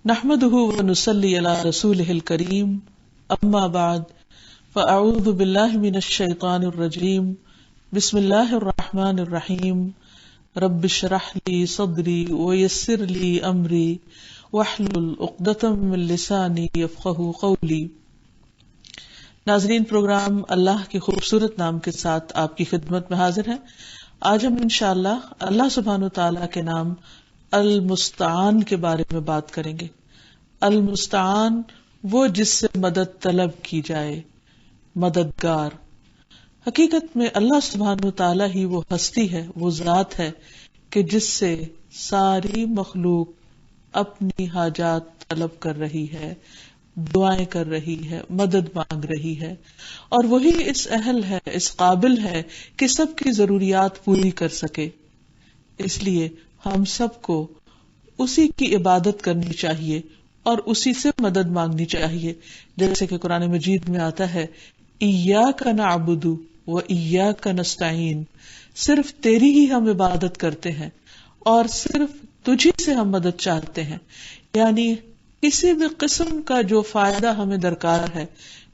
نحمده ونصلي على رسوله الكريم اما بعد فاعوذ بالله من الشيطان الرجيم بسم الله الرحمن الرحيم رب اشرح لي صدري ويسر لي امري واحلل عقدة من لساني يفقهوا قولي۔ ناظرین، پروگرام اللہ کے خوبصورت نام کے ساتھ آپ کی خدمت میں حاضر ہیں۔ آج ہم انشاءاللہ اللہ سبحانہ وتعالی کے نام المستعان کے بارے میں بات کریں گے۔ المستعان وہ جس سے مدد طلب کی جائے، مددگار۔ حقیقت میں اللہ سبحانہ وتعالی ہی وہ ہستی ہے، وہ ذات ہے کہ جس سے ساری مخلوق اپنی حاجات طلب کر رہی ہے، دعائیں کر رہی ہے، مدد مانگ رہی ہے، اور وہی اس اہل ہے، اس قابل ہے کہ سب کی ضروریات پوری کر سکے۔ اس لیے ہم سب کو اسی کی عبادت کرنی چاہیے اور اسی سے مدد مانگنی چاہیے، جیسے کہ قرآن مجید میں آتا ہے ایاک نعبد و ایاک نستعین، صرف تیری ہی ہم عبادت کرتے ہیں اور صرف تجھی سے ہم مدد چاہتے ہیں۔ یعنی کسی بھی قسم کا جو فائدہ ہمیں درکار ہے،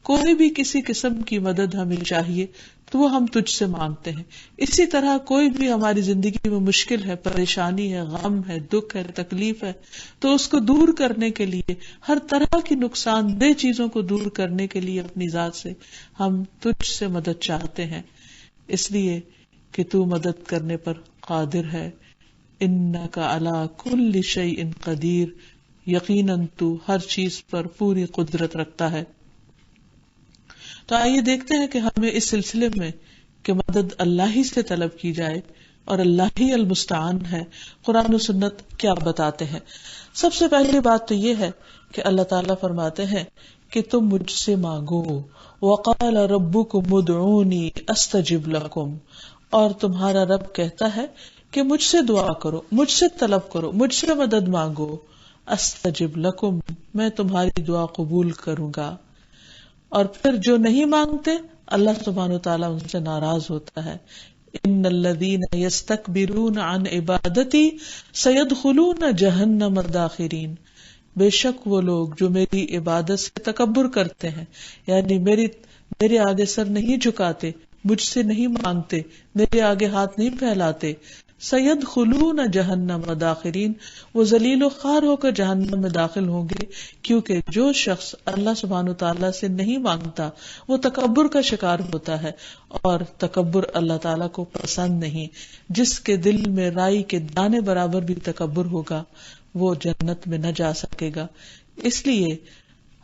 کوئی بھی کسی قسم کی مدد ہمیں چاہیے تو وہ ہم تجھ سے مانگتے ہیں۔ اسی طرح کوئی بھی ہماری زندگی میں مشکل ہے، پریشانی ہے، غم ہے، دکھ ہے، تکلیف ہے، تو اس کو دور کرنے کے لیے، ہر طرح کی نقصان دہ چیزوں کو دور کرنے کے لیے اپنی ذات سے ہم تجھ سے مدد چاہتے ہیں، اس لیے کہ تو مدد کرنے پر قادر ہے۔ انک علی کل شیء قدیر، یقیناً تو ہر چیز پر پوری قدرت رکھتا ہے۔ تو آئیے دیکھتے ہیں کہ ہمیں اس سلسلے میں کہ مدد اللہ ہی سے طلب کی جائے اور اللہ ہی المستعان ہے، قرآن و سنت کیا بتاتے ہیں۔ سب سے پہلی بات تو یہ ہے کہ اللہ تعالیٰ فرماتے ہیں کہ تم مجھ سے مانگو، وقال ربکم ادعونی استجب لکم، اور تمہارا رب کہتا ہے کہ مجھ سے دعا کرو، مجھ سے طلب کرو، مجھ سے مدد مانگو، استجب لکم، میں تمہاری دعا قبول کروں گا۔ اور پھر جو نہیں مانگتے، اللہ سبحانہ وتعالیٰ ان سے ناراض ہوتا ہے۔ ان الذین یستکبرون عن عبادتی سیدخلون جہنم داخرین، بے شک وہ لوگ جو میری عبادت سے تکبر کرتے ہیں، یعنی میرے آگے سر نہیں جھکاتے، مجھ سے نہیں مانگتے، میرے آگے ہاتھ نہیں پھیلاتے، سیدخلون جہنم داخرین، وہ ذلیل و خوار ہو کر جہنم میں داخل ہوں گے، کیونکہ جو شخص اللہ سبحانہ وتعالیٰ سے نہیں مانگتا وہ تکبر کا شکار ہوتا ہے، اور تکبر اللہ تعالیٰ کو پسند نہیں۔ جس کے دل میں رائی کے دانے برابر بھی تکبر ہوگا وہ جنت میں نہ جا سکے گا۔ اس لیے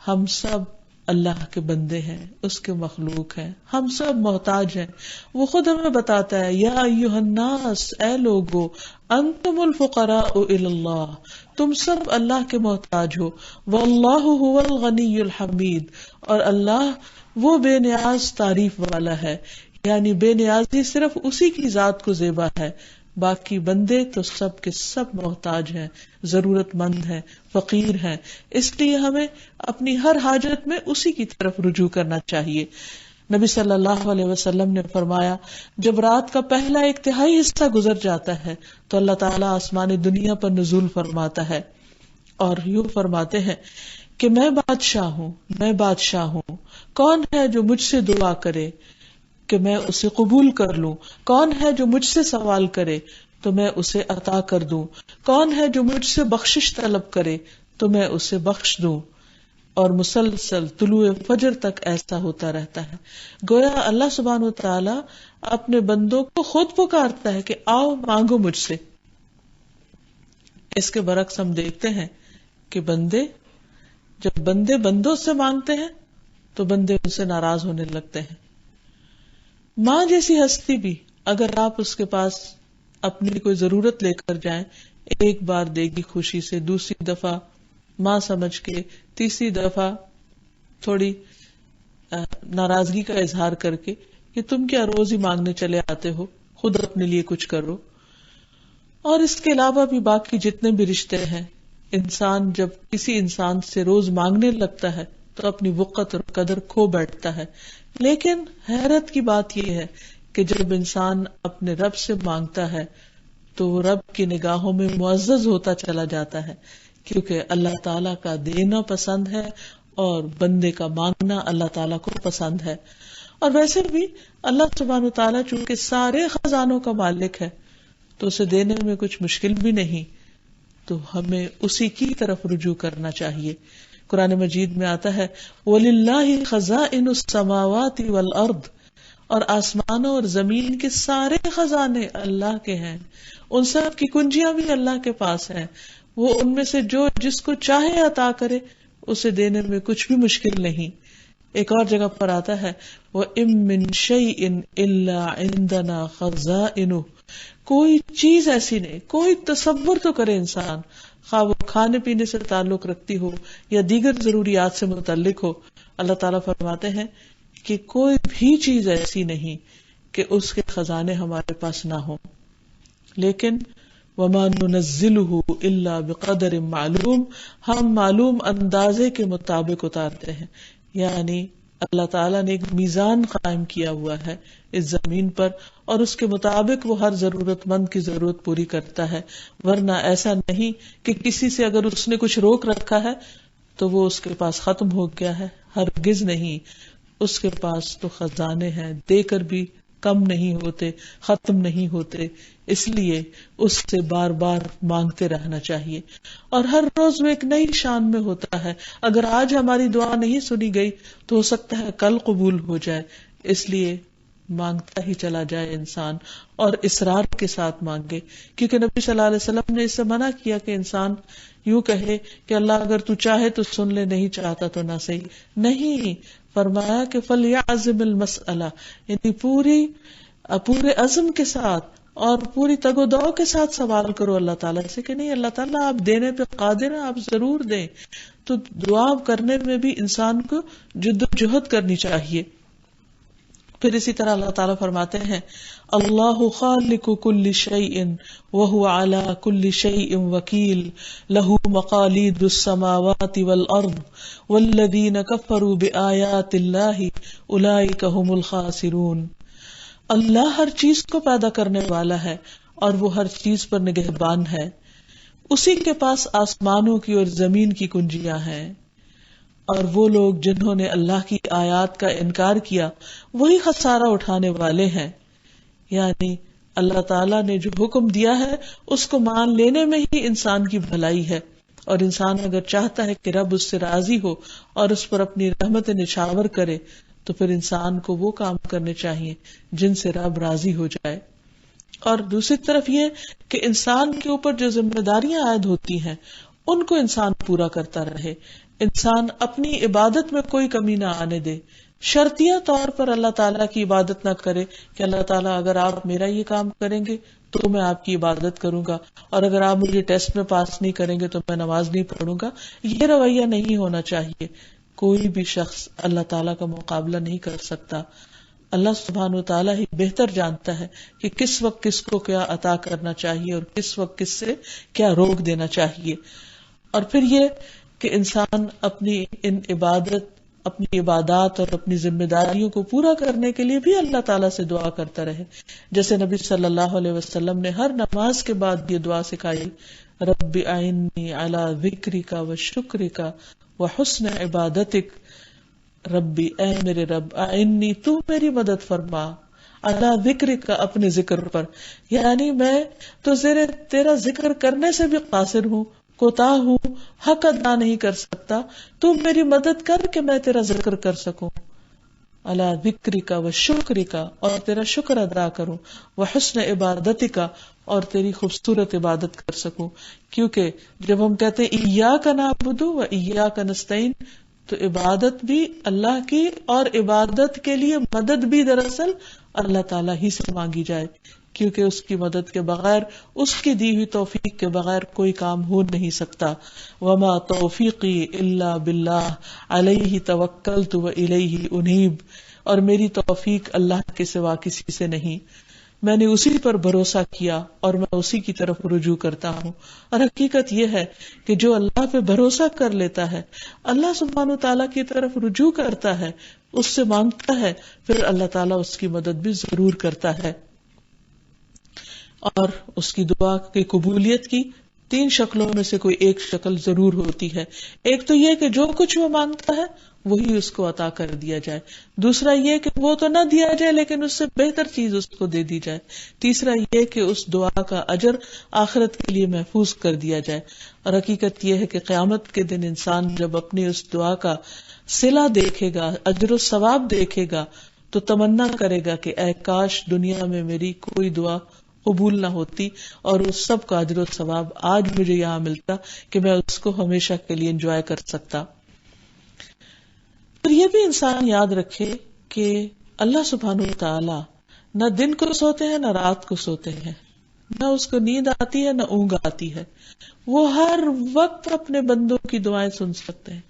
ہم سب اللہ کے بندے ہیں، اس کے مخلوق ہیں، ہم سب محتاج ہیں۔ وہ خود ہمیں بتاتا ہے یا ایھا الناس، اے لوگو، انتم الفقراء الی اللہ، تم سب اللہ کے محتاج ہو، واللہ هو الغنی الحمید، اور اللہ وہ بے نیاز تعریف والا ہے، یعنی بے نیازی صرف اسی کی ذات کو زیبا ہے، باقی بندے تو سب کے سب محتاج ہیں، ضرورت مند ہیں، فقیر ہیں۔ اس لیے ہمیں اپنی ہر حاجت میں اسی کی طرف رجوع کرنا چاہیے۔ نبی صلی اللہ علیہ وسلم نے فرمایا، جب رات کا پہلا 1/3 حصہ گزر جاتا ہے تو اللہ تعالیٰ آسمان دنیا پر نزول فرماتا ہے اور یوں فرماتے ہیں کہ میں بادشاہ ہوں، میں بادشاہ ہوں، کون ہے جو مجھ سے دعا کرے کہ میں اسے قبول کر لوں، کون ہے جو مجھ سے سوال کرے تو میں اسے عطا کر دوں، کون ہے جو مجھ سے بخشش طلب کرے تو میں اسے بخش دوں، اور مسلسل طلوع فجر تک ایسا ہوتا رہتا ہے۔ گویا اللہ سبحانہ وتعالی اپنے بندوں کو خود پکارتا ہے کہ آؤ مانگو مجھ سے۔ اس کے برعکس ہم دیکھتے ہیں کہ جب بندے بندوں سے مانگتے ہیں تو بندے ان سے ناراض ہونے لگتے ہیں۔ ماں جیسی ہستی بھی اگر آپ اس کے پاس اپنی کوئی ضرورت لے کر جائیں، ایک بار دے گی خوشی سے، دوسری دفعہ ماں سمجھ کے، تیسری دفعہ تھوڑی ناراضگی کا اظہار کر کے کہ تم کیا روز ہی مانگنے چلے آتے ہو، خود اپنے لیے کچھ کرو۔ اور اس کے علاوہ بھی باقی جتنے بھی رشتے ہیں، انسان جب کسی انسان سے روز مانگنے لگتا ہے تو اپنی وقت اور قدر کھو بیٹھتا ہے۔ لیکن حیرت کی بات یہ ہے کہ جب انسان اپنے رب سے مانگتا ہے تو وہ رب کی نگاہوں میں معزز ہوتا چلا جاتا ہے، کیونکہ اللہ تعالیٰ کا دینا پسند ہے اور بندے کا مانگنا اللہ تعالیٰ کو پسند ہے. اور ویسے بھی اللہ سبحانہ وتعالیٰ چونکہ سارے خزانوں کا مالک ہے تو اسے دینے میں کچھ مشکل بھی نہیں، تو ہمیں اسی کی طرف رجوع کرنا چاہیے. قرآن مجید میں آتا ہے وَلِلَّهِ خَزَائِنُ السَّمَاوَاتِ وَالْأَرْضِ، اور آسمانوں اور زمین کے سارے خزانے اللہ کے ہیں، ان سب کی کنجیاں بھی اللہ کے پاس ہیں. وہ ان میں سے جو جس کو چاہے عطا کرے، اسے دینے میں کچھ بھی مشکل نہیں. ایک اور جگہ پر آتا ہے وَإِن مِّن شَيْءٍ إِلَّا عِندَنَا خَزَائِنُهُ، کوئی چیز ایسی نہیں، کوئی تصور تو کرے انسان، خواہ وہ کھانے پینے سے تعلق رکھتی ہو یا دیگر ضروریات سے متعلق ہو. اللہ تعالیٰ فرماتے ہیں کہ کوئی بھی چیز ایسی نہیں کہ اس کے خزانے ہمارے پاس نہ ہوں، لیکن وَمَا نُنَزِّلُهُ إِلَّا بِقَدَرٍ معلوم، ہم معلوم اندازے کے مطابق اتارتے ہیں. یعنی اللہ تعالیٰ نے ایک میزان قائم کیا ہوا ہے اس زمین پر، اور اس کے مطابق وہ ہر ضرورت مند کی ضرورت پوری کرتا ہے. ورنہ ایسا نہیں کہ کسی سے اگر اس نے کچھ روک رکھا ہے تو وہ اس کے پاس ختم ہو گیا ہے، ہرگز نہیں. اس کے پاس تو خزانے ہیں، دے کر بھی کم نہیں ہوتے، ختم نہیں ہوتے. اس لیے اس سے بار بار مانگتے رہنا چاہیے، اور ہر روز وہ ایک نئی شان میں ہوتا ہے. اگر آج ہماری دعا نہیں سنی گئی تو ہو سکتا ہے کل قبول ہو جائے. اس لیے مانگتا ہی چلا جائے انسان، اور اصرار کے ساتھ مانگے، کیونکہ نبی صلی اللہ علیہ وسلم نے اس سے منع کیا کہ انسان یوں کہے کہ اللہ اگر تو چاہے تو سن لے، نہیں چاہتا تو نہ صحیح. نہیں، فرمایا کہ فَلْيَعْزِمِ الْمَسْأَلَةَ، یعنی پورے عزم کے ساتھ اور پوری تگ و دو کے ساتھ سوال کرو اللہ تعالیٰ سے کہ نہیں اللہ تعالیٰ آپ دینے پہ قادر ہیں، آپ ضرور دیں. تو دعا کرنے میں بھی انسان کو جد و جہد کرنی چاہیے. پھر اسی طرح اللہ تعالیٰ فرماتے ہیں اللہ خالق کل شیء وهو على كل شیء وکیل له مقالید السماوات والارض والذین کفروا بآیات اللہ اولئک هم الخاسرون. اللہ ہر چیز کو پیدا کرنے والا ہے اور وہ ہر چیز پر نگہبان ہے. اسی کے پاس آسمانوں کی اور زمین کی کنجیاں ہیں، اور وہ لوگ جنہوں نے اللہ کی آیات کا انکار کیا وہی خسارہ اٹھانے والے ہیں. یعنی اللہ تعالیٰ نے جو حکم دیا ہے اس کو مان لینے میں ہی انسان کی بھلائی ہے، اور انسان اگر چاہتا ہے کہ رب اس سے راضی ہو اور اس پر اپنی رحمت نچھاور کرے تو پھر انسان کو وہ کام کرنے چاہیے جن سے رب راضی ہو جائے. اور دوسری طرف یہ کہ انسان کے اوپر جو ذمہ داریاں عائد ہوتی ہیں ان کو انسان پورا کرتا رہے، انسان اپنی عبادت میں کوئی کمی نہ آنے دے. شرطیہ طور پر اللہ تعالیٰ کی عبادت نہ کرے کہ اللہ تعالیٰ اگر آپ میرا یہ کام کریں گے تو میں آپ کی عبادت کروں گا، اور اگر آپ مجھے ٹیسٹ میں پاس نہیں کریں گے تو میں نماز نہیں پڑھوں گا. یہ رویہ نہیں ہونا چاہیے. کوئی بھی شخص اللہ تعالیٰ کا مقابلہ نہیں کر سکتا. اللہ سبحانہ و تعالیٰ ہی بہتر جانتا ہے کہ کس وقت کس کو کیا عطا کرنا چاہیے اور کس وقت کس سے کیا روک دینا چاہیے. اور پھر یہ کہ انسان اپنی عبادات اور اپنی ذمہ داریوں کو پورا کرنے کے لیے بھی اللہ تعالیٰ سے دعا کرتا رہے. جیسے نبی صلی اللہ علیہ وسلم نے ہر نماز کے بعد یہ دعا سکھائی، رب اعنی علی ذکرک و شکرک و حسن عبادتک. ربی، اے میرے رب، اعنی، تو میری مدد فرما، علی ذکرک، اپنے ذکر پر. یعنی میں تو تیرا ذکر کرنے سے بھی قاصر ہوں، کوتاہ ہوں، حق ادا نہیں کر سکتا. تو میری مدد کر کہ میں تیرا ذکر کر سکوں، علی ذکرک و شکرک، اور تیرا شکر ادا کروں، و حسن عبادتک، اور تیری خوبصورت عبادت کر سکوں. کیونکہ جب ہم کہتے ہیں ایاک نعبد و ایاک نستعین، تو عبادت بھی اللہ کی، اور عبادت کے لیے مدد بھی دراصل اللہ تعالیٰ ہی سے مانگی جائے، کیونکہ اس کی مدد کے بغیر، اس کی دی ہوئی توفیق کے بغیر کوئی کام ہو نہیں سکتا. وما توفیقی الا باللہ علیہ توکلت و الیہ انیب. اور میری توفیق اللہ کے سوا کسی سے نہیں، میں نے اسی پر بھروسہ کیا اور میں اسی کی طرف رجوع کرتا ہوں. اور حقیقت یہ ہے کہ جو اللہ پہ بھروسہ کر لیتا ہے، اللہ سبحانہ تعالیٰ کی طرف رجوع کرتا ہے، اس سے مانگتا ہے، پھر اللہ تعالیٰ اس کی مدد بھی ضرور کرتا ہے. اور اس کی دعا کی قبولیت کی 3 شکلوں میں سے کوئی ایک شکل ضرور ہوتی ہے. ایک تو یہ کہ جو کچھ وہ مانگتا ہے وہی اس کو عطا کر دیا جائے. دوسرا یہ کہ وہ تو نہ دیا جائے لیکن اس سے بہتر چیز اس کو دے دی جائے. تیسرا یہ کہ اس دعا کا اجر آخرت کے لیے محفوظ کر دیا جائے. اور حقیقت یہ ہے کہ قیامت کے دن انسان جب اپنی اس دعا کا صلہ دیکھے گا، اجر و ثواب دیکھے گا، تو تمنا کرے گا کہ اے کاش دنیا میں میری کوئی دعا قبول نہ ہوتی اور اس سب کا اجر و ثواب آج مجھے یہاں ملتا کہ میں اس کو ہمیشہ کے لیے انجوائے کر سکتا. اور یہ بھی انسان یاد رکھے کہ اللہ سبحانہ و تعالی نہ دن کو سوتے ہیں نہ رات کو سوتے ہیں، نہ اس کو نیند آتی ہے نہ اونگ آتی ہے. وہ ہر وقت اپنے بندوں کی دعائیں سن سکتے ہیں.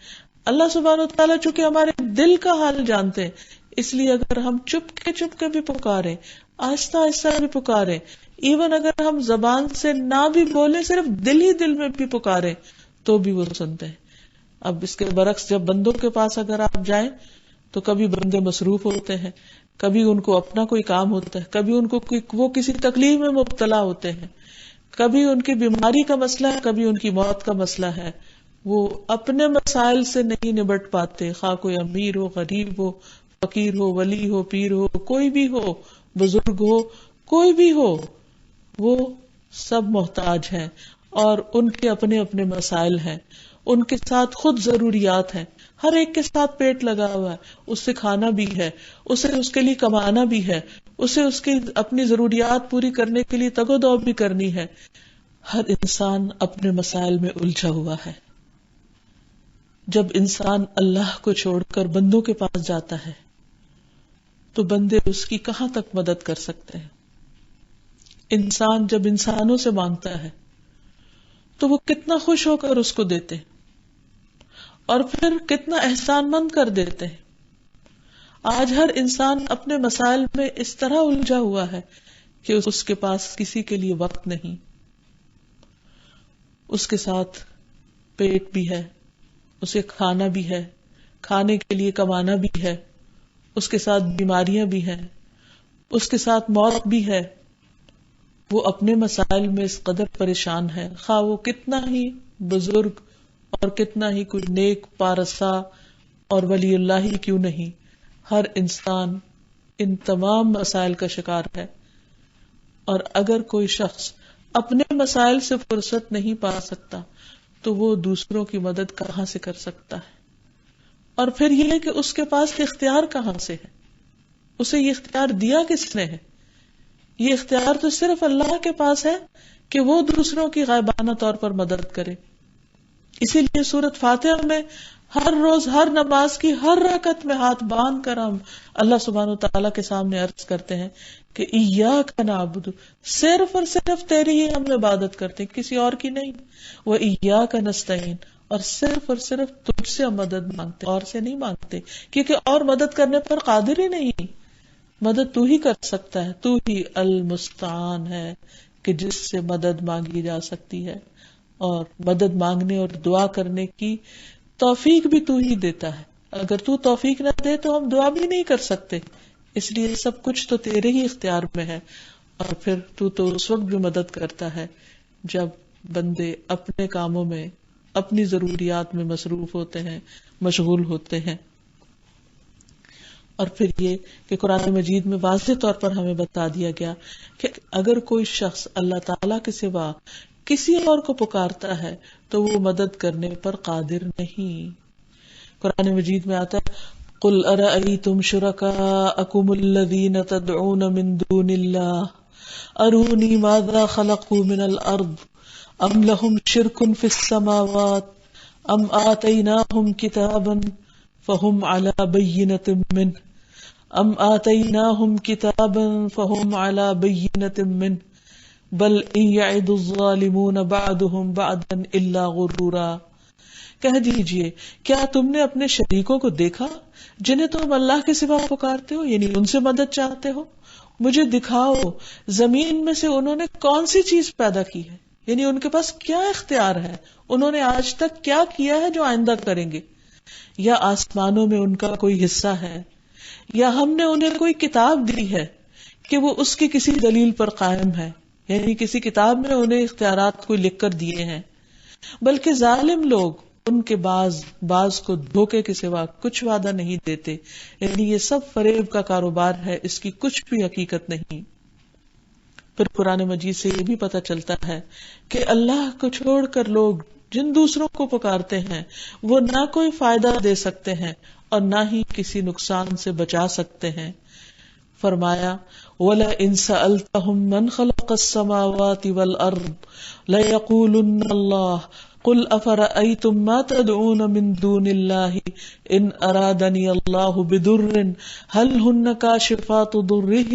اللہ سبحانہ و تعالیٰ چونکہ ہمارے دل کا حال جانتے ہیں، اس لیے اگر ہم چپ کے بھی پکاریں، آہستہ آہستہ بھی پکاریں، ایون اگر ہم زبان سے نہ بھی بولیں، صرف دل ہی دل میں بھی پکاریں تو بھی وہ سنتے ہیں. اب اس کے برعکس جب بندوں کے پاس اگر آپ جائیں تو کبھی بندے مصروف ہوتے ہیں، کبھی ان کو اپنا کوئی کام ہوتا ہے، کبھی ان کو وہ کسی تکلیف میں مبتلا ہوتے ہیں، کبھی ان کی بیماری کا مسئلہ ہے، کبھی ان کی موت کا مسئلہ ہے. وہ اپنے مسائل سے نہیں نبٹ پاتے، خواہ کوئی امیر ہو، غریب ہو، فقیر ہو، ولی ہو، پیر ہو، کوئی بھی ہو، بزرگ ہو، کوئی بھی ہو، وہ سب محتاج ہیں اور ان کے اپنے اپنے مسائل ہیں. ان کے ساتھ خود ضروریات ہیں. ہر ایک کے ساتھ پیٹ لگا ہوا ہے، اس سے کھانا بھی ہے، اسے اس کے لیے کمانا بھی ہے، اسے اس کی اپنی ضروریات پوری کرنے کے لیے تگ و دو بھی کرنی ہے. ہر انسان اپنے مسائل میں الجھا ہوا ہے. جب انسان اللہ کو چھوڑ کر بندوں کے پاس جاتا ہے تو بندے اس کی کہاں تک مدد کر سکتے ہیں. انسان جب انسانوں سے مانگتا ہے تو وہ کتنا خوش ہو کر اس کو دیتے ہیں اور پھر کتنا احسان مند کر دیتے ہیں. آج ہر انسان اپنے مسائل میں اس طرح الجھا ہوا ہے کہ اس کے پاس کسی کے لیے وقت نہیں. اس کے ساتھ پیٹ بھی ہے، اسے کھانا بھی ہے، کھانے کے لیے کمانا بھی ہے، اس کے ساتھ بیماریاں بھی ہیں، اس کے ساتھ موت بھی ہے. وہ اپنے مسائل میں اس قدر پریشان ہے، خواہ وہ کتنا ہی بزرگ اور کتنا ہی کوئی نیک پارسا اور ولی اللہ ہی کیوں نہیں. ہر انسان ان تمام مسائل کا شکار ہے. اور اگر کوئی شخص اپنے مسائل سے فرصت نہیں پا سکتا تو وہ دوسروں کی مدد کہاں سے کر سکتا ہے. اور پھر یہ کہ اس کے پاس اختیار کہاں سے ہے، اسے یہ اختیار دیا کس نے ہے. یہ اختیار تو صرف اللہ کے پاس ہے کہ وہ دوسروں کی غائبانہ طور پر مدد کرے. اسی لیے سورۃ فاتحہ میں ہر روز ہر نماز کی ہر رکعت میں ہاتھ باندھ کر ہم اللہ سبحانہ وتعالیٰ کے سامنے عرض کرتے ہیں کہ ایاک نعبد، صرف اور صرف تیری ہی ہم عبادت کرتے ہیں، کسی اور کی نہیں. وایاک نستعین، اور صرف تجھ سے ہم مدد مانگتے، اور سے نہیں مانگتے، کیونکہ اور مدد کرنے پر قادر ہی نہیں. مدد تو ہی کر سکتا ہے، تو ہی المستعان ہے کہ جس سے مدد مانگی جا سکتی ہے. اور مدد مانگنے اور دعا کرنے کی توفیق بھی تو ہی دیتا ہے. اگر تو توفیق نہ دے تو ہم دعا بھی نہیں کر سکتے. اس لیے سب کچھ تو تیرے ہی اختیار میں ہے. اور پھر تو اس وقت بھی مدد کرتا ہے جب بندے اپنے کاموں میں، اپنی ضروریات میں مصروف ہوتے ہیں، مشغول ہوتے ہیں. اور پھر یہ کہ قرآن مجید میں واضح طور پر ہمیں بتا دیا گیا کہ اگر کوئی شخص اللہ تعالیٰ کے سوا کسی اور کو پکارتا ہے تو وہ مدد کرنے پر قادر نہیں. قرآن مجید میں آتا ہے قُلْ أَرَأَيْتُمْ شُرَكَاءَكُمُ الَّذِينَ تَدْعُونَ مِن دُونِ اللَّهِ أَرُونِي مَاذَا خَلَقُوا مِنَ الْأَرْضِ أَمْ لَهُمْ شِرْكٌ فِي السَّمَاوَاتِ أَمْ آتَيْنَاهُمْ كِتَابًا فَهُمْ عَلَى بَيِّنَةٍ مِّنْهُ أَمْ آتَيْنَاهُمْ كِتَابًا فَهُمْ عَلَى بَيِّنَةٍ مِّنْهُ بل ان يعد الظالمون بعضهم بعضا الا غرورا. کہہ دیجئے کیا تم نے اپنے شریکوں کو دیکھا جنہیں تم اللہ کے سوا پکارتے ہو، یعنی ان سے مدد چاہتے ہو؟ مجھے دکھاؤ زمین میں سے انہوں نے کون سی چیز پیدا کی ہے، یعنی ان کے پاس کیا اختیار ہے، انہوں نے آج تک کیا کیا ہے جو آئندہ کریں گے، یا آسمانوں میں ان کا کوئی حصہ ہے، یا ہم نے انہیں کوئی کتاب دی ہے کہ وہ اس کی کسی دلیل پر قائم ہے، یعنی کسی کتاب میں انہیں اختیارات کوئی لکھ کر دیے ہیں، بلکہ ظالم لوگ ان کے بعض کو دھوکے کے سوا کچھ وعدہ نہیں دیتے، یعنی یہ سب فریب کا کاروبار ہے، اس کی کچھ بھی حقیقت نہیں۔ پھر قرآن مجید سے یہ بھی پتہ چلتا ہے کہ اللہ کو چھوڑ کر لوگ جن دوسروں کو پکارتے ہیں وہ نہ کوئی فائدہ دے سکتے ہیں اور نہ ہی کسی نقصان سے بچا سکتے ہیں۔ فرمایا وَلَئِن سَأَلْتَهُم مَّنْ خَلَقَ السَّمَاوَاتِ وَالْأَرْضَ لَيَقُولُنَّ اللَّهُ قُلْ أَفَرَأَيْتُم مَّا تَدْعُونَ مِن دُونِ اللَّهِ إِنْ أَرَادَنِيَ اللَّهُ بِضُرٍّ هَلْ هُنَّ كَاشِفَاتُ ضُرِّهِ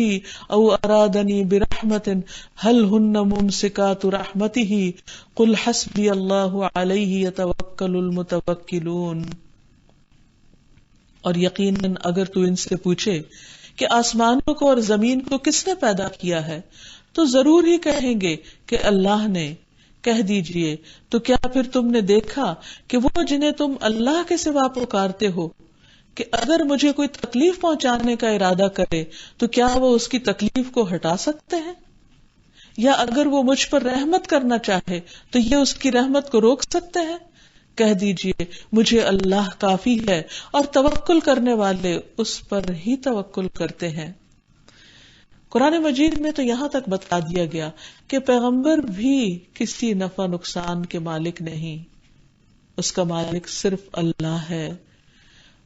أَوْ أَرَادَنِي بِرَحْمَةٍ هَلْ هُنَّ مُمْسِكَاتُ رَحْمَتِهِ قُلْ حَسْبِيَ اللَّهُ عَلَيْهِ يَتَوَكَّلُ الْمُتَوَكِّلُونَ۔ اور یقیناً اگر تو ان سے پوچھے کہ آسمانوں کو اور زمین کو کس نے پیدا کیا ہے تو ضرور ہی کہیں گے کہ اللہ نے۔ کہہ دیجئے تو کیا پھر تم نے دیکھا کہ وہ جنہیں تم اللہ کے سوا پکارتے ہو کہ اگر مجھے کوئی تکلیف پہنچانے کا ارادہ کرے تو کیا وہ اس کی تکلیف کو ہٹا سکتے ہیں؟ یا اگر وہ مجھ پر رحمت کرنا چاہے تو یہ اس کی رحمت کو روک سکتے ہیں؟ کہہ دیجئے مجھے اللہ کافی ہے اور توکل کرنے والے اس پر ہی توکل کرتے ہیں۔ قرآن مجید میں تو یہاں تک بتا دیا گیا کہ پیغمبر بھی کسی نفع نقصان کے مالک نہیں، اس کا مالک صرف اللہ ہے۔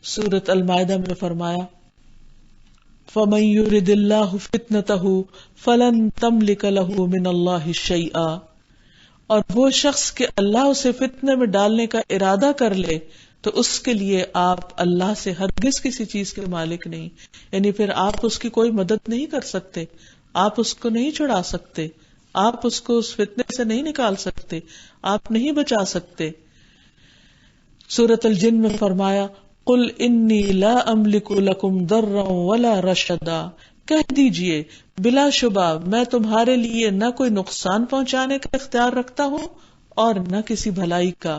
سورۃ المائدہ میں فرمایا فَمَن يُرِدِ اللَّهُ فِتْنَتَهُ فَلَن تَمْلِكَ لَهُ مِنَ اللَّهِ شَيْئًا، اور وہ شخص کہ اللہ اسے فتنے میں ڈالنے کا ارادہ کر لے تو اس کے لیے آپ اللہ سے ہرگز کسی چیز کے مالک نہیں، یعنی پھر آپ اس کی کوئی مدد نہیں کر سکتے، آپ اس کو نہیں چھڑا سکتے، آپ اس کو اس فتنے سے نہیں نکال سکتے، آپ نہیں بچا سکتے۔ سورۃ الجن میں فرمایا قل انی لا املک لکم ضرا ولا رشدا، کہہ دیجئے بلا شبہ میں تمہارے لیے نہ کوئی نقصان پہنچانے کا اختیار رکھتا ہوں اور نہ کسی بھلائی کا۔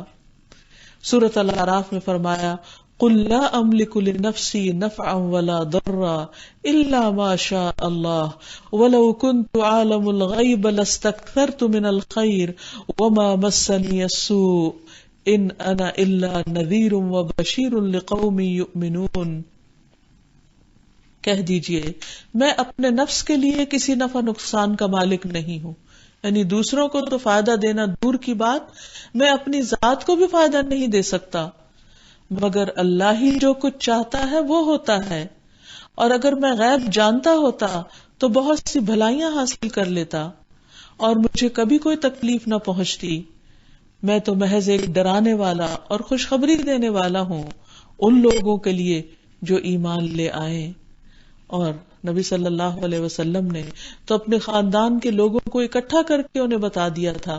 سورۃ الاعراف میں فرمایا قل لا املک لنفسی نفعا ولا ضرا الا ما شاء اللہ ولو كنت عالم الغیب لاستکثرت من الخیر وما مسنی السوء ان انا الا نذیر وبشیر لقوم یؤمنون۔ کہہ دیجئے میں اپنے نفس کے لیے کسی نفع نقصان کا مالک نہیں ہوں، یعنی دوسروں کو تو فائدہ دینا دور کی بات، میں اپنی ذات کو بھی فائدہ نہیں دے سکتا، مگر اللہ ہی جو کچھ چاہتا ہے وہ ہوتا ہے، اور اگر میں غیب جانتا ہوتا تو بہت سی بھلائیاں حاصل کر لیتا اور مجھے کبھی کوئی تکلیف نہ پہنچتی۔ میں تو محض ایک ڈرانے والا اور خوشخبری دینے والا ہوں ان لوگوں کے لیے جو ایمان لے آئے۔ اور نبی صلی اللہ علیہ وسلم نے تو اپنے خاندان کے لوگوں کو اکٹھا کر کے انہیں بتا دیا تھا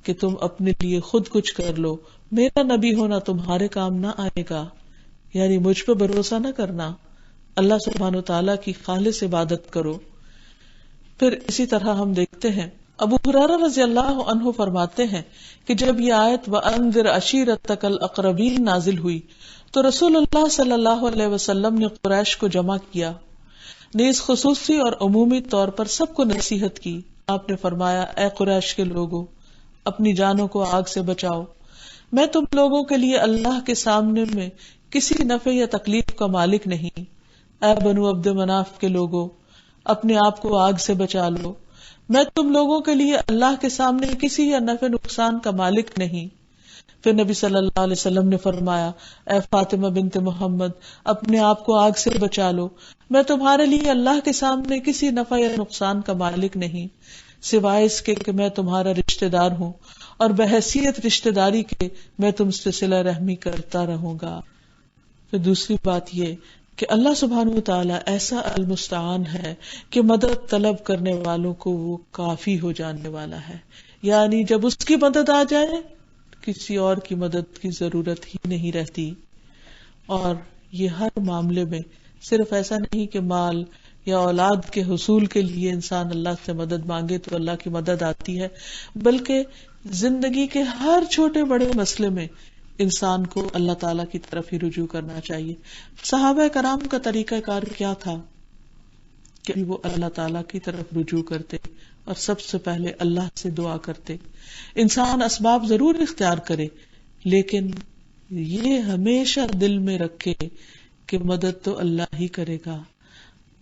کہ تم اپنے لیے خود کچھ کر لو، میرا نبی ہونا تمہارے کام نہ آئے گا، یعنی مجھ پہ بھروسہ نہ کرنا، اللہ سبحانہ وتعالیٰ کی خالص عبادت کرو۔ پھر اسی طرح ہم دیکھتے ہیں ابو ہریرہ رضی اللہ عنہ فرماتے ہیں کہ جب یہ آیت وَأَنذِرْ عَشِيرَتَكَ الْأَقْرَبِينَ نازل ہوئی تو رسول اللہ صلی اللہ علیہ وسلم نے قریش کو جمع کیا، نیز خصوصی اور عمومی طور پر سب کو نصیحت کی۔ آپ نے فرمایا اے قریش کے لوگوں، اپنی جانوں کو آگ سے بچاؤ، میں تم لوگوں کے لیے اللہ کے سامنے میں کسی نفع یا تکلیف کا مالک نہیں۔ اے بنو عبد مناف کے لوگوں، اپنے آپ کو آگ سے بچا لو، میں تم لوگوں کے لیے اللہ کے سامنے کسی یا نفع نقصان کا مالک نہیں۔ پھر نبی صلی اللہ علیہ وسلم نے فرمایا اے فاطمہ بنت محمد، اپنے آپ کو آگ سے بچا لو، میں تمہارے لیے اللہ کے سامنے کسی نفع یا نقصان کا مالک نہیں سوائے اس کے کہ میں تمہارا رشتہ دار ہوں اور بحیثیت رشتہ داری کے میں تم سے صلہ رحمی کرتا رہوں گا۔ پھر دوسری بات یہ کہ اللہ سبحانہ وتعالی ایسا المستعان ہے کہ مدد طلب کرنے والوں کو وہ کافی ہو جانے والا ہے، یعنی جب اس کی مدد آ جائے کسی اور کی مدد کی ضرورت ہی نہیں رہتی۔ اور یہ ہر معاملے میں صرف ایسا نہیں کہ مال یا اولاد کے حصول کے لیے انسان اللہ سے مدد مانگے تو اللہ کی مدد آتی ہے، بلکہ زندگی کے ہر چھوٹے بڑے مسئلے میں انسان کو اللہ تعالیٰ کی طرف ہی رجوع کرنا چاہیے۔ صحابہ کرام کا طریقہ کار کیا تھا کہ وہ اللہ تعالیٰ کی طرف رجوع کرتے، اور سب سے پہلے اللہ سے دعا کرتے. انسان اسباب ضرور اختیار کرے لیکن یہ ہمیشہ دل میں رکھے کہ مدد تو اللہ ہی کرے گا.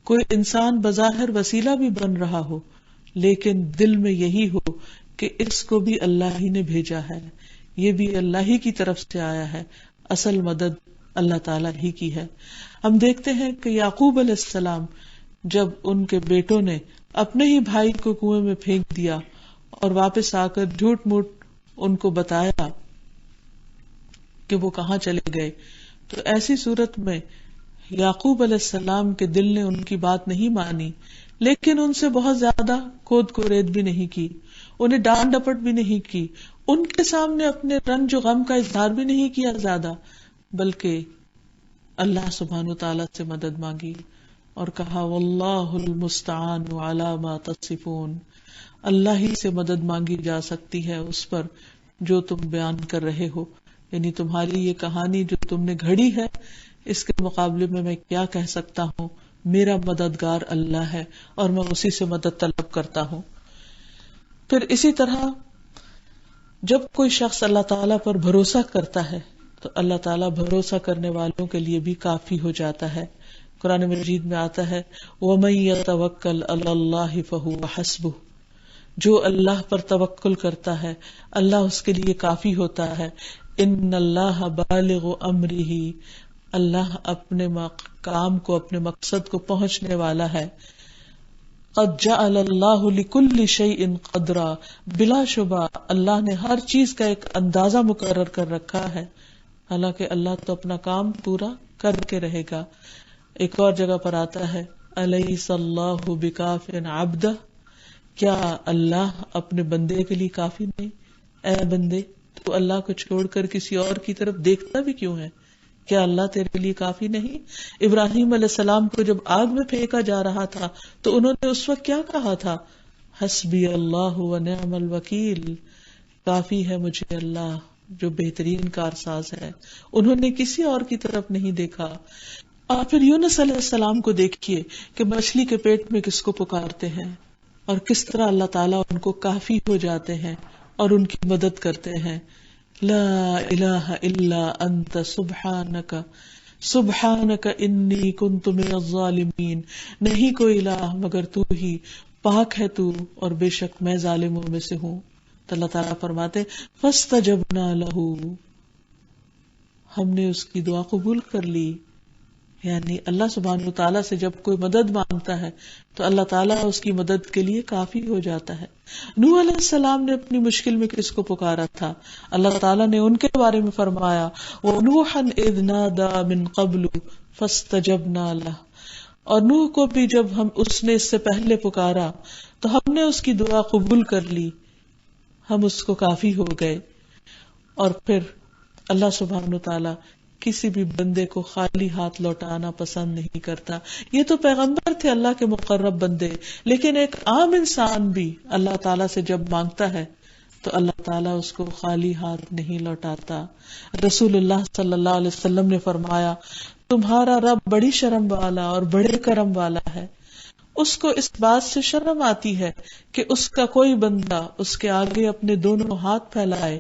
کوئی انسان بظاہر وسیلہ بھی بن رہا ہو لیکن دل میں یہی ہو کہ اس کو بھی اللہ ہی نے بھیجا ہے, یہ بھی اللہ ہی کی طرف سے آیا ہے, اصل مدد اللہ تعالیٰ ہی کی ہے. ہم دیکھتے ہیں کہ یعقوب علیہ السلام جب ان کے بیٹوں نے اپنے ہی بھائی کو کنویں میں پھینک دیا اور واپس آ کر جھوٹ موٹ ان کو بتایا کہ وہ کہاں چلے گئے, تو ایسی صورت میں یعقوب علیہ السلام کے دل نے ان کی بات نہیں مانی, لیکن ان سے بہت زیادہ کھود کورید بھی نہیں کی, انہیں ڈانٹ ڈپٹ بھی نہیں کی, ان کے سامنے اپنے رنج و غم کا اظہار بھی نہیں کیا زیادہ, بلکہ اللہ سبحانہ و تعالیٰ سے مدد مانگی اور کہا واللہ المستعان علی ما تصفون, اللہ ہی سے مدد مانگی جا سکتی ہے اس پر جو تم بیان کر رہے ہو. یعنی تمہاری یہ کہانی جو تم نے گھڑی ہے اس کے مقابلے میں کیا کہہ سکتا ہوں, میرا مددگار اللہ ہے اور میں اسی سے مدد طلب کرتا ہوں. پھر اسی طرح جب کوئی شخص اللہ تعالیٰ پر بھروسہ کرتا ہے تو اللہ تعالیٰ بھروسہ کرنے والوں کے لیے بھی کافی ہو جاتا ہے. قرآن مجید میں آتا ہے وَمَن يَتَوَكَّلْ عَلَى اللَّهِ فَهُوَ حَسْبُهُ, جو اللہ پر توکل کرتا ہے اللہ اس کے لیے کافی ہوتا ہے. ان اللہ بالغ امرہ, اللہ اپنے کام کو اپنے مقصد کو پہنچنے والا ہے. قد جعل اللہ لکل شیء قدرا, بلا شبہ اللہ نے ہر چیز کا ایک اندازہ مقرر کر رکھا ہے, حالانکہ اللہ تو اپنا کام پورا کر کے رہے گا. ایک اور جگہ پر آتا ہے الیس اللہ بکاف عبدہ, کیا اللہ اپنے بندے کے لیے کافی نہیں؟ اے بندے تو اللہ کو چھوڑ کر کسی اور کی طرف دیکھتا بھی کیوں ہے؟ کیا اللہ تیرے لیے کافی نہیں؟ ابراہیم علیہ السلام کو جب آگ میں پھینکا جا رہا تھا تو انہوں نے اس وقت کیا کہا تھا؟ حسبی اللہ و نعم الوکیل, کافی ہے مجھے اللہ جو بہترین کارساز ہے. انہوں نے کسی اور کی طرف نہیں دیکھا. اور پھر یونس علیہ السلام کو دیکھیے کہ مچھلی کے پیٹ میں کس کو پکارتے ہیں اور کس طرح اللہ تعالیٰ ان کو کافی ہو جاتے ہیں اور ان کی مدد کرتے ہیں. لا الہ الا انت سبحانک سبحانک انی کنت من الظالمین, نہیں کوئی الہ مگر تو ہی, پاک ہے تو اور بے شک میں ظالموں میں سے ہوں. تو اللہ تعالیٰ فرماتے فاستجبنا لہ, ہم نے اس کی دعا قبول کر لی. یعنی اللہ سبحانہ وتعالیٰ سے جب کوئی مدد مانگتا ہے تو اللہ تعالیٰ اس کی مدد کے لیے کافی ہو جاتا ہے. نوح علیہ السلام نے اپنی مشکل میں کس کو پکارا تھا؟ اللہ تعالیٰ نے ان کے بارے میں فرمایا وَنُوحًا إِذْ نَادَى مِن قَبْلُ فَاسْتَجَبْنَا لَهُ, اور نوح کو بھی جب اس نے اس سے پہلے پکارا تو ہم نے اس کی دعا قبول کر لی, ہم اس کو کافی ہو گئے. اور پھر اللہ سبحانہ وتعالیٰ کسی بھی بندے کو خالی ہاتھ لوٹانا پسند نہیں کرتا. یہ تو پیغمبر تھے اللہ کے مقرب بندے, لیکن ایک عام انسان بھی اللہ تعالیٰ سے جب مانگتا ہے تو اللہ تعالیٰ اس کو خالی ہاتھ نہیں لوٹاتا. رسول اللہ صلی اللہ علیہ وسلم نے فرمایا تمہارا رب بڑی شرم والا اور بڑے کرم والا ہے. اس کو اس بات سے شرم آتی ہے کہ اس کا کوئی بندہ اس کے آگے اپنے دونوں ہاتھ پھیلائے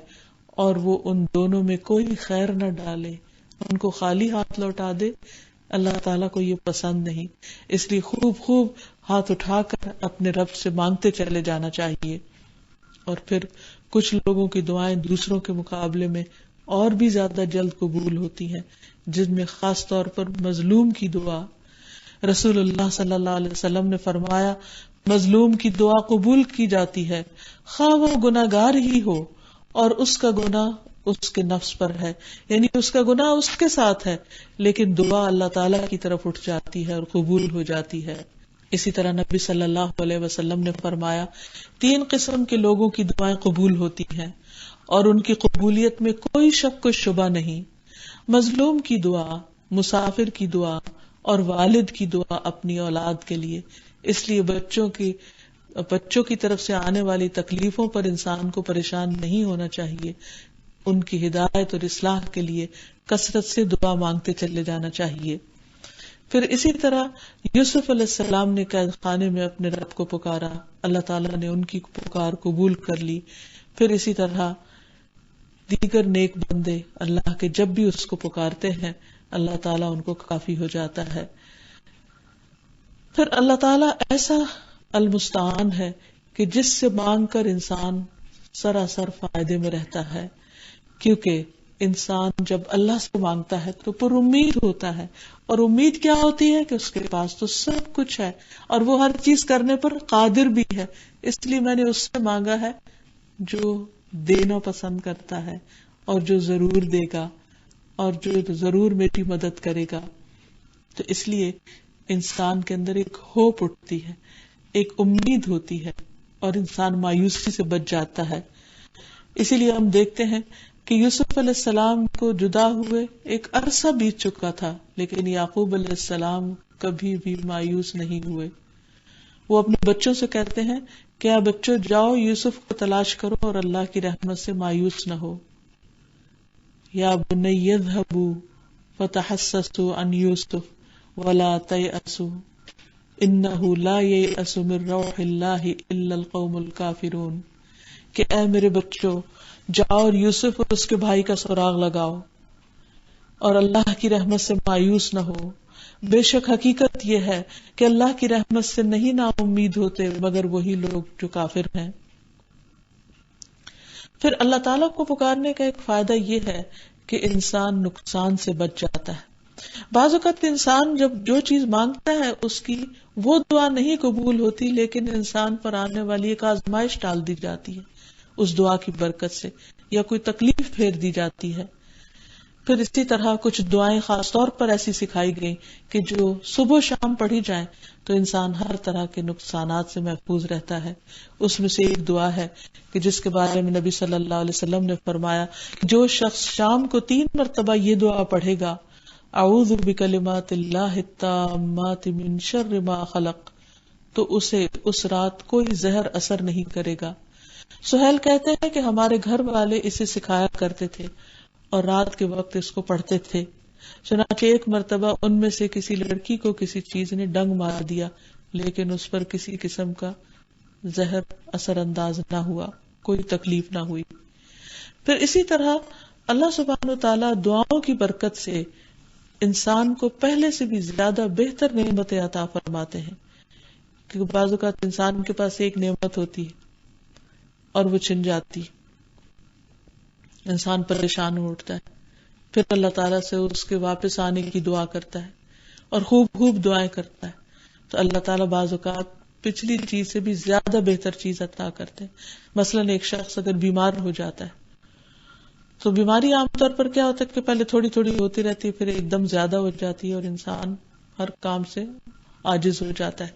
اور وہ ان دونوں میں کوئی خیر نہ ڈالے, ان کو خالی ہاتھ لوٹا دے. اللہ تعالیٰ کو یہ پسند نہیں. اس لیے خوب ہاتھ اٹھا کر اپنے رب سے مانگتے چلے جانا چاہیے. اور پھر کچھ لوگوں کی دعائیں دوسروں کے مقابلے میں اور بھی زیادہ جلد قبول ہوتی ہیں, جن میں خاص طور پر مظلوم کی دعا. رسول اللہ صلی اللہ علیہ وسلم نے فرمایا مظلوم کی دعا قبول کی جاتی ہے خواہ وہ گناہگار ہی ہو اور اس کا گناہ اس کے نفس پر ہے, یعنی اس کا گناہ اس کے ساتھ ہے, لیکن دعا اللہ تعالیٰ کی طرف اٹھ جاتی ہے اور قبول ہو جاتی ہے. اسی طرح نبی صلی اللہ علیہ وسلم نے فرمایا 3 قسم کے لوگوں کی دعائیں قبول ہوتی ہیں اور ان کی قبولیت میں کوئی شک و شبہ نہیں. مظلوم کی دعا, مسافر کی دعا اور والد کی دعا اپنی اولاد کے لیے. اس لیے بچوں کی طرف سے آنے والی تکلیفوں پر انسان کو پریشان نہیں ہونا چاہیے. ان کی ہدایت اور اصلاح کے لیے کثرت سے دعا مانگتے چلے جانا چاہیے. پھر اسی طرح یوسف علیہ السلام نے قید خانے میں اپنے رب کو پکارا، اللہ تعالیٰ نے ان کی پکار قبول کر لی. پھر اسی طرح دیگر نیک بندے اللہ کے جب بھی اس کو پکارتے ہیں اللہ تعالیٰ ان کو کافی ہو جاتا ہے. پھر اللہ تعالیٰ ایسا المستعان ہے کہ جس سے مانگ کر انسان سراسر فائدے میں رہتا ہے، کیونکہ انسان جب اللہ سے مانگتا ہے تو پر امید ہوتا ہے، اور امید کیا ہوتی ہے کہ اس کے پاس تو سب کچھ ہے اور وہ ہر چیز کرنے پر قادر بھی ہے، اس لیے میں نے اس سے مانگا ہے جو دینا پسند کرتا ہے اور جو ضرور دے گا اور جو ضرور میری مدد کرے گا. تو اس لیے انسان کے اندر ایک ہوپ اٹھتی ہے، ایک امید ہوتی ہے، اور انسان مایوسی سے بچ جاتا ہے. اسی لیے ہم دیکھتے ہیں کہ یوسف علیہ السلام کو جدا ہوئے ایک عرصہ بیت چکا تھا، لیکن یعقوب علیہ السلام کبھی بھی مایوس نہیں ہوئے. وہ اپنے بچوں سے کہتے ہیں کیا بچوں جاؤ یوسف کو تلاش کرو اور اللہ کی رحمت سے مایوس نہ ہو. یا بنی اذهبوا فتحسسوا عن یوسف ولا تیأسوا انہ لا ییأس من روح اللہ الا القوم الکافرون. کہ اے میرے بچوں جاؤ اور یوسف اور اس کے بھائی کا سراغ لگاؤ اور اللہ کی رحمت سے مایوس نہ ہو. بے شک حقیقت یہ ہے کہ اللہ کی رحمت سے نہیں نا امید ہوتے مگر وہی لوگ جو کافر ہیں. پھر اللہ تعالیٰ کو پکارنے کا ایک فائدہ یہ ہے کہ انسان نقصان سے بچ جاتا ہے. بعض اوقات انسان جب جو چیز مانگتا ہے اس کی وہ دعا نہیں قبول ہوتی، لیکن انسان پر آنے والی ایک آزمائش ٹال دی جاتی ہے اس دعا کی برکت سے، یا کوئی تکلیف پھیر دی جاتی ہے. پھر اسی طرح کچھ دعائیں خاص طور پر ایسی سکھائی گئی کہ جو صبح و شام پڑھی جائیں تو انسان ہر طرح کے نقصانات سے محفوظ رہتا ہے. اس میں سے ایک دعا ہے کہ جس کے بارے میں نبی صلی اللہ علیہ وسلم نے فرمایا جو شخص شام کو 3 مرتبہ یہ دعا پڑھے گا اعوذ بکلمات اللہ التامات من شر ما خلق، تو اسے اس رات کوئی زہر اثر نہیں کرے گا. سہیل کہتے ہیں کہ ہمارے گھر والے اسے سکھایا کرتے تھے اور رات کے وقت اس کو پڑھتے تھے. چنانچہ ایک مرتبہ ان میں سے کسی لڑکی کو کسی چیز نے ڈنگ مار دیا، لیکن اس پر کسی قسم کا زہر اثر انداز نہ ہوا، کوئی تکلیف نہ ہوئی. پھر اسی طرح اللہ سبحانہ و تعالیٰ دعاؤں کی برکت سے انسان کو پہلے سے بھی زیادہ بہتر نعمتیں عطا فرماتے ہیں. کیونکہ بعض اوقات انسان کے پاس ایک نعمت ہوتی ہے اور وہ چھن جاتی، انسان پریشان ہو اٹھتا ہے، پھر اللہ تعالیٰ سے اس کے واپس آنے کی دعا کرتا ہے اور خوب خوب دعائیں کرتا ہے، تو اللہ تعالیٰ بعض اوقات پچھلی چیز سے بھی زیادہ بہتر چیز عطا کرتے ہیں. مثلاً ایک شخص اگر بیمار ہو جاتا ہے تو بیماری عام طور پر کیا ہوتا ہے کہ پہلے تھوڑی تھوڑی ہوتی رہتی ہے، پھر ایک دم زیادہ ہو جاتی ہے اور انسان ہر کام سے عاجز ہو جاتا ہے.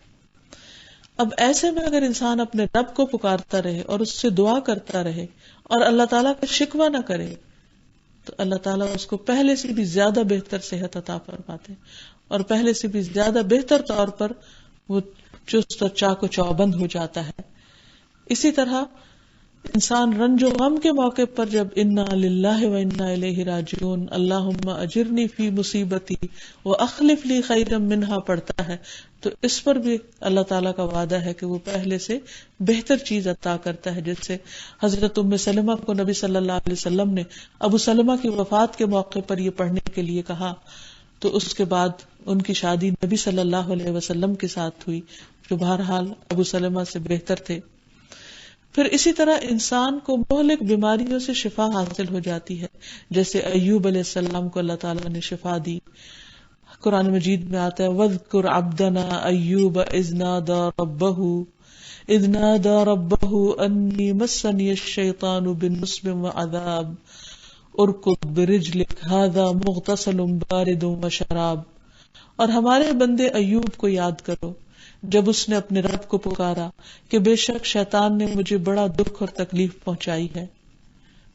اب ایسے میں اگر انسان اپنے رب کو پکارتا رہے اور اس سے دعا کرتا رہے اور اللہ تعالیٰ کا شکوہ نہ کرے تو اللہ تعالیٰ اس کو پہلے سے بھی زیادہ بہتر صحت عطا فرماتے ہیں اور پہلے سے بھی زیادہ بہتر طور پر وہ چست اور چاق و چوبند ہو جاتا ہے. اسی طرح انسان رنج و غم کے موقع پر جب انا للہ و انا الیہ راجعون اللہم اجرنی فی مصیبتی واخلف لی خیرا منہا پڑھتا ہے تو اس پر بھی اللہ تعالیٰ کا وعدہ ہے کہ وہ پہلے سے بہتر چیز عطا کرتا ہے. جس سے حضرت ام سلمہ کو نبی صلی اللہ علیہ وسلم نے ابو سلمہ کی وفات کے موقع پر یہ پڑھنے کے لیے کہا تو اس کے بعد ان کی شادی نبی صلی اللہ علیہ وسلم کے ساتھ ہوئی جو بہرحال ابو سلمہ سے بہتر تھے. پھر اسی طرح انسان کو مہلک بیماریوں سے شفا حاصل ہو جاتی ہے، جیسے ایوب علیہ السلام کو اللہ تعالیٰ نے شفا دی. قرآن مجید میں آتا ہے وَاذْكُرْ عَبْدَنَا أَيُّوبَ إِذْ نَادَى رَبَّهُ أَنِّي مَسَّنِيَ الشَّيْطَانُ بِالنُّصْبٍ وَعَذَابٍ اُرْكُضْ بِرِجْلِكَ هَذَا مُغْتَسَلٌ بَارِدٌ وَشَرَابٌ. اور ہمارے بندے ایوب کو یاد کرو جب اس نے اپنے رب کو پکارا کہ بے شک شیطان نے مجھے بڑا دکھ اور تکلیف پہنچائی ہے.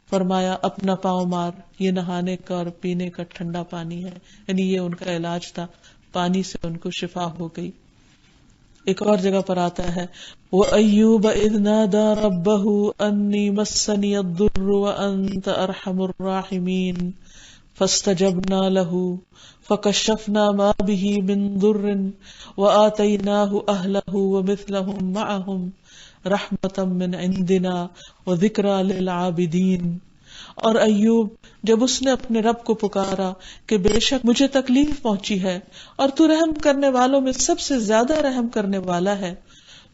فرمایا اپنا پاؤں مار، یہ نہانے کا اور پینے کا ٹھنڈا پانی ہے، یعنی یہ ان کا علاج تھا، پانی سے ان کو شفا ہو گئی. ایک اور جگہ پر آتا ہے وَأَيُّوبَ إِذْ نَادَى رَبَّهُ أَنِّي مَسَّنِيَ الضُّرُّ وَأَنْتَ أَرْحَمُ الرَّاحِمِينَ فاستجبنا له فكشفنا ما به من ضر وآتيناه أهله ومثلهم معهم رحمة من عندنا وذكرى للعابدين. اور ایوب جب اس نے اپنے رب کو پکارا کہ بے شک مجھے تکلیف پہنچی ہے اور تو رحم کرنے والوں میں سب سے زیادہ رحم کرنے والا ہے،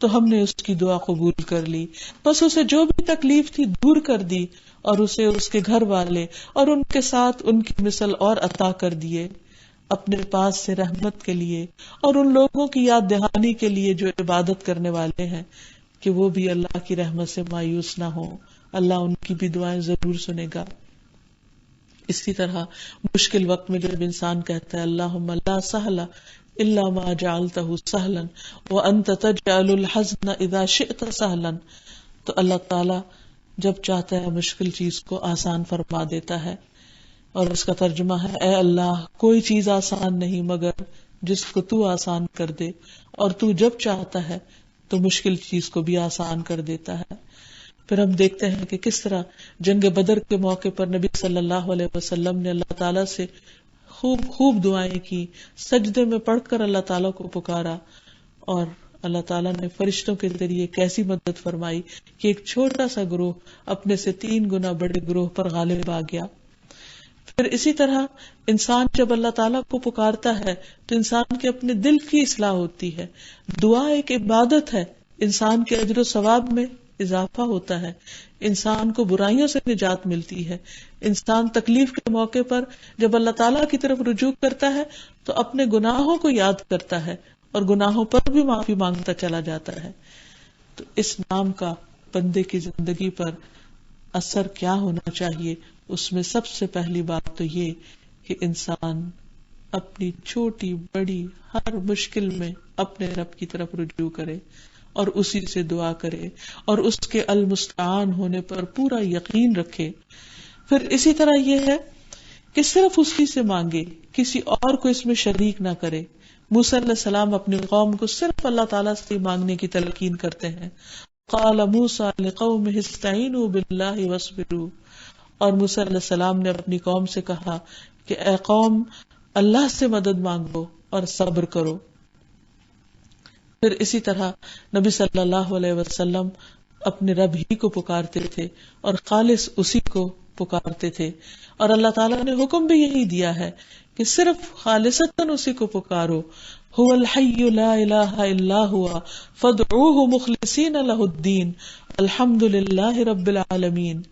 تو ہم نے اس کی دعا قبول کر لی، بس اسے جو بھی تکلیف تھی دور کر دی اور اسے اس کے گھر والے اور ان کے ساتھ ان کی مثل اور عطا کر دیے اپنے پاس سے رحمت کے لیے اور ان لوگوں کی یاد دہانی کے لیے جو عبادت کرنے والے ہیں، کہ وہ بھی اللہ کی رحمت سے مایوس نہ ہو، اللہ ان کی بھی دعائیں ضرور سنے گا. اسی طرح مشکل وقت میں جب انسان کہتا ہے اللہم لا سہل الا ما جعلتہ سہلا وانت تجعل الحزن اذا شئت سہلا، تو اللہ تعالی جب چاہتا ہے مشکل چیز کو آسان فرما دیتا ہے. اور اس کا ترجمہ ہے اے اللہ کوئی چیز آسان نہیں مگر جس کو تو آسان کر دے، اور تو جب چاہتا ہے تو مشکل چیز کو بھی آسان کر دیتا ہے. پھر ہم دیکھتے ہیں کہ کس طرح جنگ بدر کے موقع پر نبی صلی اللہ علیہ وسلم نے اللہ تعالیٰ سے خوب خوب دعائیں کی، سجدے میں پڑھ کر اللہ تعالیٰ کو پکارا، اور اللہ تعالیٰ نے فرشتوں کے ذریعے کیسی مدد فرمائی کہ ایک چھوٹا سا گروہ اپنے سے 3 گنا بڑے گروہ پر غالب آ گیا. پھر اسی طرح انسان جب اللہ تعالیٰ کو پکارتا ہے تو انسان کے اپنے دل کی اصلاح ہوتی ہے. دعا ایک عبادت ہے، انسان کے اجر و ثواب میں اضافہ ہوتا ہے، انسان کو برائیوں سے نجات ملتی ہے. انسان تکلیف کے موقع پر جب اللہ تعالیٰ کی طرف رجوع کرتا ہے تو اپنے گناہوں کو یاد کرتا ہے اور گناہوں پر بھی معافی مانگتا چلا جاتا ہے. تو اس نام کا بندے کی زندگی پر اثر کیا ہونا چاہیے؟ اس میں سب سے پہلی بات تو یہ کہ انسان اپنی چھوٹی بڑی ہر مشکل میں اپنے رب کی طرف رجوع کرے اور اسی سے دعا کرے اور اس کے المستعان ہونے پر پورا یقین رکھے. پھر اسی طرح یہ ہے کہ صرف اسی سے مانگے، کسی اور کو اس میں شریک نہ کرے. موسیٰ علیہ السلام اپنی قوم کو صرف اللہ تعالیٰ سے مانگنے کی تلقین کرتے ہیں. قال موسیٰ لقومہ استعینوا باللہ واصبروا، اور موسیٰ علیہ السلام نے اپنی قوم سے کہا کہ اے قوم اللہ سے مدد مانگو اور صبر کرو. پھر اسی طرح نبی صلی اللہ علیہ وسلم اپنے رب ہی کو پکارتے تھے اور خالص اسی کو پکارتے تھے، اور اللہ تعالیٰ نے حکم بھی یہی دیا ہے کہ صرف خالصتاً اسی کو پکارو. هو الحی لا الہ الا ہوا فادعوہ مخلصین لہ الدین الحمد للہ رب العالمین.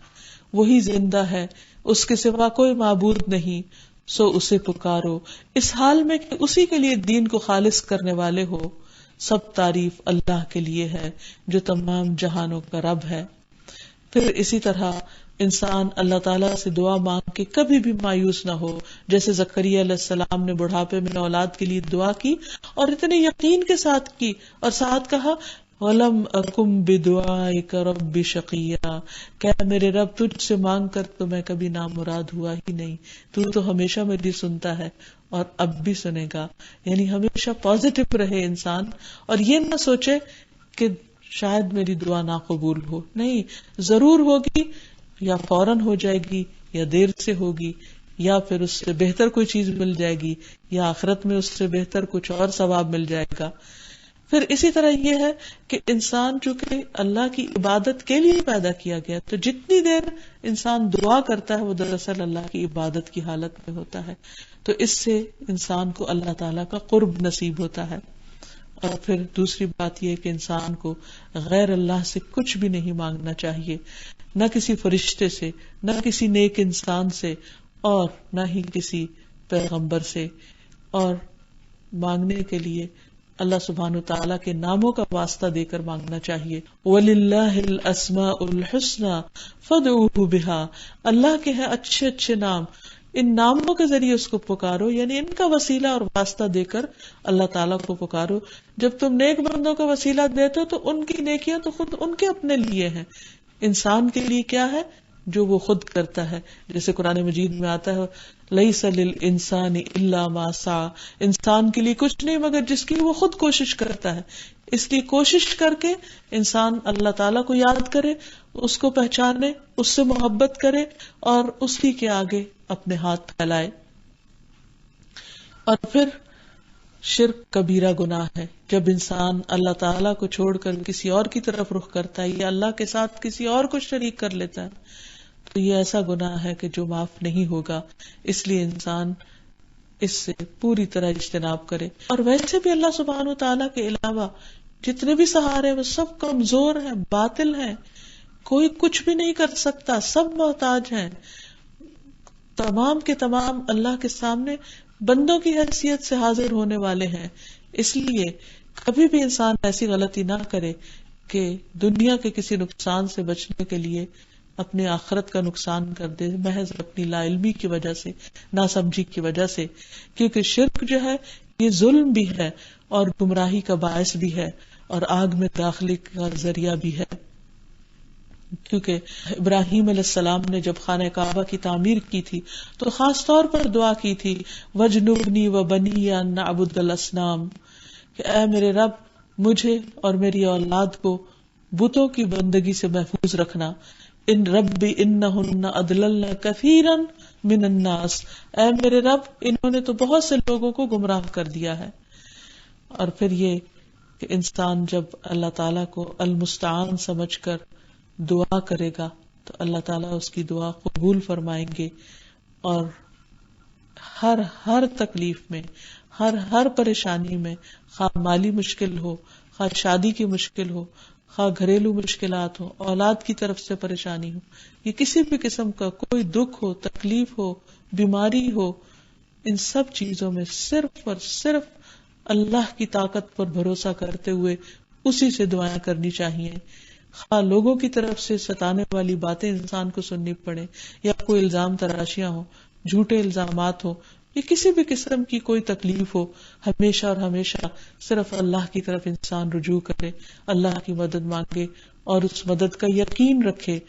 وہی زندہ ہے، اس کے سوا کوئی معبود نہیں، سو اسے پکارو اس حال میں کہ اسی کے لیے دین کو خالص کرنے والے ہو. سب تعریف اللہ کے لیے ہے جو تمام جہانوں کا رب ہے. پھر اسی طرح انسان اللہ تعالیٰ سے دعا مانگ کے کبھی بھی مایوس نہ ہو، جیسے زکریا علیہ السلام نے بڑھاپے میں اولاد کے لیے دعا کی اور اتنے یقین کے ساتھ کی، اور ساتھ کہا وَلَمْ أَكُمْ بِدُعَائِكَ رَبِّ شَقِيًّا، کہ میرے رب تجھ سے مانگ کر تو میں کبھی نامراد ہوا ہی نہیں، تو ہمیشہ میری سنتا ہے اور اب بھی سنے گا. یعنی ہمیشہ پازیٹو رہے انسان، اور یہ نہ سوچے کہ شاید میری دعا نہ قبول ہو. نہیں، ضرور ہوگی، یا فوراً ہو جائے گی، یا دیر سے ہوگی، یا پھر اس سے بہتر کوئی چیز مل جائے گی، یا آخرت میں اس سے بہتر کچھ اور ثواب مل جائے گا. پھر اسی طرح یہ ہے کہ انسان چونکہ اللہ کی عبادت کے لیے پیدا کیا گیا، تو جتنی دیر انسان دعا کرتا ہے وہ دراصل اللہ کی عبادت کی حالت میں ہوتا ہے. تو اس سے انسان کو اللہ تعالیٰ کا قرب نصیب ہوتا ہے. اور پھر دوسری بات یہ کہ انسان کو غیر اللہ سے کچھ بھی نہیں مانگنا چاہیے، نہ کسی فرشتے سے، نہ کسی نیک انسان سے، اور نہ ہی کسی پیغمبر سے. اور مانگنے کے لیے اللہ سبحانہ وتعالیٰ کے ناموں کا واسطہ دے کر مانگنا چاہیے. وَلِلَّهِ الْأَسْمَاءُ الْحُسْنَى فَادْعُوهُ بِهَا، اللہ کے ہیں اچھے اچھے نام، ان ناموں کے ذریعے اس کو پکارو، یعنی ان کا وسیلہ اور واسطہ دے کر اللہ تعالیٰ کو پکارو. جب تم نیک بندوں کا وسیلہ دیتے ہو تو ان کی نیکیاں تو خود ان کے اپنے لیے ہیں. انسان کے لیے کیا ہے؟ جو وہ خود کرتا ہے. جیسے قرآن مجید میں آتا ہے لیس للانسان الا ما سعى، انسان کے لیے کچھ نہیں مگر جس کی وہ خود کوشش کرتا ہے. اس لیے کوشش کر کے انسان اللہ تعالیٰ کو یاد کرے، اس کو پہچانے، اس سے محبت کرے اور اسی کے آگے اپنے ہاتھ پھیلائے. اور پھر شرک کبیرہ گناہ ہے. جب انسان اللہ تعالیٰ کو چھوڑ کر کسی اور کی طرف رخ کرتا ہے یا اللہ کے ساتھ کسی اور کو شریک کر لیتا ہے تو یہ ایسا گناہ ہے کہ جو معاف نہیں ہوگا. اس لیے انسان اس سے پوری طرح اجتناب کرے. اور ویسے بھی اللہ سبحانہ وتعالیٰ کے علاوہ جتنے بھی سہارے وہ سب کمزور ہیں، باطل ہیں، کوئی کچھ بھی نہیں کر سکتا، سب محتاج ہیں. تمام کے تمام اللہ کے سامنے بندوں کی حیثیت سے حاضر ہونے والے ہیں. اس لیے کبھی بھی انسان ایسی غلطی نہ کرے کہ دنیا کے کسی نقصان سے بچنے کے لیے اپنے آخرت کا نقصان کر دے، محض اپنی لا علمی کی وجہ سے، ناسمجھی کی وجہ سے. کیونکہ شرک جو ہے یہ ظلم بھی ہے اور گمراہی کا باعث بھی ہے اور آگ میں داخلے کا ذریعہ بھی ہے. کیونکہ ابراہیم علیہ السلام نے جب خانہ کعبہ کی تعمیر کی تھی تو خاص طور پر دعا کی تھی وَجْنُبْنِي وَبَنِيَّ أَن نَعْبُدَ الْأَصْنَامَ، کہ اے میرے رب مجھے اور میری اولاد کو بتوں کی بندگی سے محفوظ رکھنا. ان ربی انہن اضللن کثیرا من الناس، اے میرے رب انہوں نے تو بہت سے لوگوں کو گمراہ کر دیا ہے. اور پھر یہ کہ انسان جب اللہ تعالیٰ کو المستعان سمجھ کر دعا کرے گا تو اللہ تعالیٰ اس کی دعا قبول فرمائیں گے. اور ہر تکلیف میں، ہر پریشانی میں، خواہ مالی مشکل ہو، خواہ شادی کی مشکل ہو، خواہ گھریلو مشکلات ہو، اولاد کی طرف سے پریشانی ہو، یہ کسی بھی قسم کا کوئی دکھ ہو، تکلیف ہو، بیماری ہو، ان سب چیزوں میں صرف اور صرف اللہ کی طاقت پر بھروسہ کرتے ہوئے اسی سے دعائیں کرنی چاہیے. خواہ لوگوں کی طرف سے ستانے والی باتیں انسان کو سننی پڑے یا کوئی الزام تراشیاں ہو، جھوٹے الزامات ہو، یا کسی بھی قسم کی کوئی تکلیف ہو، ہمیشہ اور ہمیشہ صرف اللہ کی طرف انسان رجوع کرے، اللہ کی مدد مانگے اور اس مدد کا یقین رکھے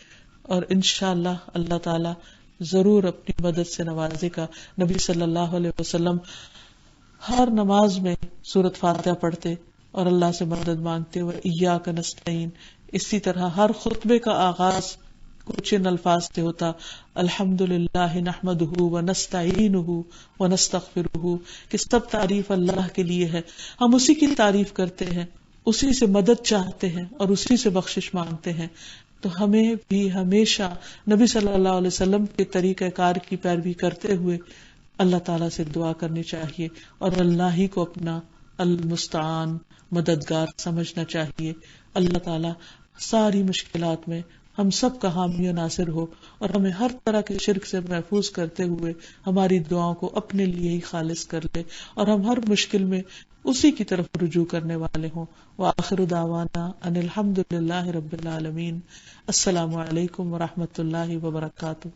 اور انشاءاللہ اللہ تعالی ضرور اپنی مدد سے نوازے گا. نبی صلی اللہ علیہ وسلم ہر نماز میں سورۃ فاتحہ پڑھتے اور اللہ سے مدد مانگتے ہوئے ایاک نستعین. اسی طرح ہر خطبے کا آغاز کچھ ان الفاظ سے ہوتا الحمدللہ نحمدہ ونستعینہ ونستغفرہ، کہ سب تعریف اللہ کے لیے ہے، ہم اسی کی تعریف کرتے ہیں، اسی سے مدد چاہتے ہیں اور اسی سے بخشش مانگتے ہیں. تو ہمیں بھی ہمیشہ نبی صلی اللہ علیہ وسلم کے طریقہ کار کی پیروی کرتے ہوئے اللہ تعالیٰ سے دعا کرنی چاہیے اور اللہ ہی کو اپنا المستعان مددگار سمجھنا چاہیے. اللہ تعالیٰ ساری مشکلات میں ہم سب کا حامی و ناصر ہو اور ہمیں ہر طرح کے شرک سے محفوظ کرتے ہوئے ہماری دعاؤں کو اپنے لیے ہی خالص کر لے اور ہم ہر مشکل میں اسی کی طرف رجوع کرنے والے ہوں. وآخر دعوانا ان الحمد للہ رب العالمین. السلام علیکم ورحمۃ اللہ وبرکاتہ.